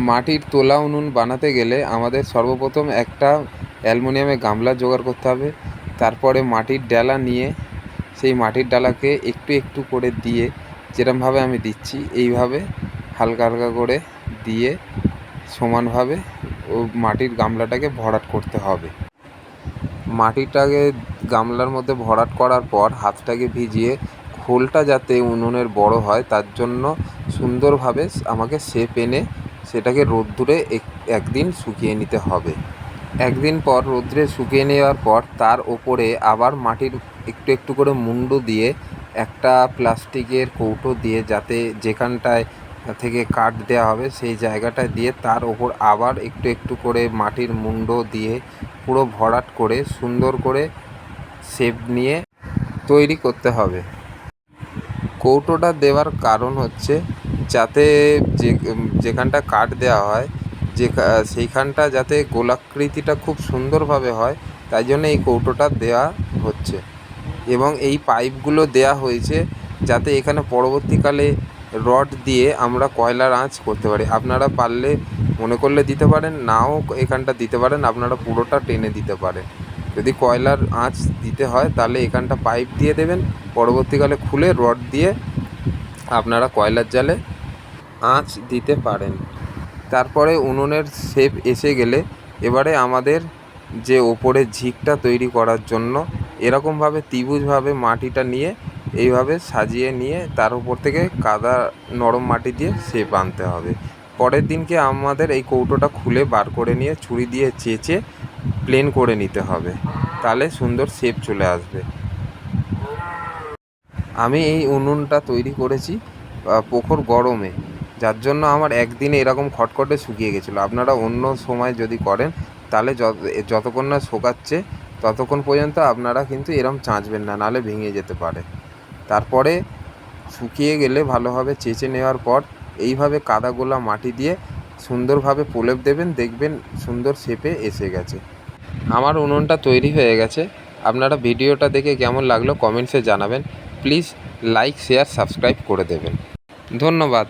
মাটির তোলা উনুন বানাতে গেলে আমাদের সর্বপ্রথম একটা অ্যালুমিনিয়ামের গামলা জোগাড় করতে হবে। তারপরে মাটির ডালা নিয়ে সেই মাটির ডালাকে একটু একটু করে দিয়ে, যেরকমভাবে আমি দিচ্ছি এইভাবে হালকা হালকা করে দিয়ে সমানভাবে ও মাটির গামলাটাকে ভরাট করতে হবে। মাটিটাকে গামলার মধ্যে ভরাট করার পর হাতটাকে ভিজিয়ে খোলটা যাতে উনুনের বড় হয় তার জন্য সুন্দরভাবে আমাকে শেপ এনে সেটাকে রোদ্দুরে একদিন শুকিয়ে নিতে হবে। একদিন পর রোদ্রে শুকিয়ে নেওয়ার পর তার ওপরে আবার মাটির একটু একটু করে মুন্ডু দিয়ে একটা প্লাস্টিকের কৌটো দিয়ে, যাতে যেখানটায় থেকে কাঠ দেওয়া হবে সেই জায়গাটায় দিয়ে তার ওপর আবার একটু একটু করে মাটির মুন্ডু দিয়ে পুরো ভরাট করে সুন্দর করে শেপ নিয়ে তৈরি করতে হবে। কৌটোটা দেওয়ার কারণ হচ্ছে যাতে যেখানটা কাঠ দেওয়া হয় সেইখানটা যাতে গোলাকৃতিটা খুব সুন্দরভাবে হয়, তাই জন্য এই কৌটোটা দেওয়া হচ্ছে। এবং এই পাইপগুলো দেওয়া হয়েছে যাতে এখানে পরবর্তীকালে রড দিয়ে আমরা কয়লার আঁচ করতে পারি। আপনারা পারলে মনে করলে দিতে পারেন, নাও এখানটা দিতে পারেন, আপনারা পুরোটা টেনে দিতে পারেন। যদি কয়লার আঁচ দিতে হয় তাহলে এখানটা পাইপ দিয়ে দেবেন, পরবর্তীকালে খুলে রড দিয়ে আপনারা কয়লার জালে আঁচ দিতে পারেন। তারপরে উনুনের শেপ এসে গেলে এবারে আমাদের যে ওপরে ঝিকটা তৈরি করার জন্য এরকমভাবে ত্রিভুজভাবে মাটিটা নিয়ে এইভাবে সাজিয়ে নিয়ে তার উপর থেকে কাদা নরম মাটি দিয়ে শেপ আনতে হবে। পরের দিনকে আমাদের এই কৌটোটা খুলে বার করে নিয়ে ছুরি দিয়ে চেঁচে প্লেন করে নিতে হবে, তাহলে সুন্দর শেপ চলে আসবে। আমি এই উনুনটা তৈরি করেছি প্রখর গরমে, যার জন্য আমার একদিনে এরকম খটখটে শুকিয়ে গেছিলো। আপনারা অন্য সময় যদি করেন তাহলে যতক্ষণ না শোকাচ্ছে ততক্ষণ পর্যন্ত আপনারা কিন্তু এরকম চাঁচবেন না, নাহলে ভেঙে যেতে পারে। তারপরে শুকিয়ে গেলে ভালোভাবে চেঁচে নেওয়ার পর এইভাবে কাদা গোলা মাটি দিয়ে সুন্দরভাবে প্রলেপ দেবেন, দেখবেন সুন্দর শেপে এসে গেছে। আমার উনুনটা তৈরি হয়ে গেছে। আপনারা ভিডিওটা দেখে কেমন লাগলো কমেন্টসে জানাবেন। প্লিজ লাইক, শেয়ার, সাবস্ক্রাইব করে দেবেন। ধন্যবাদ।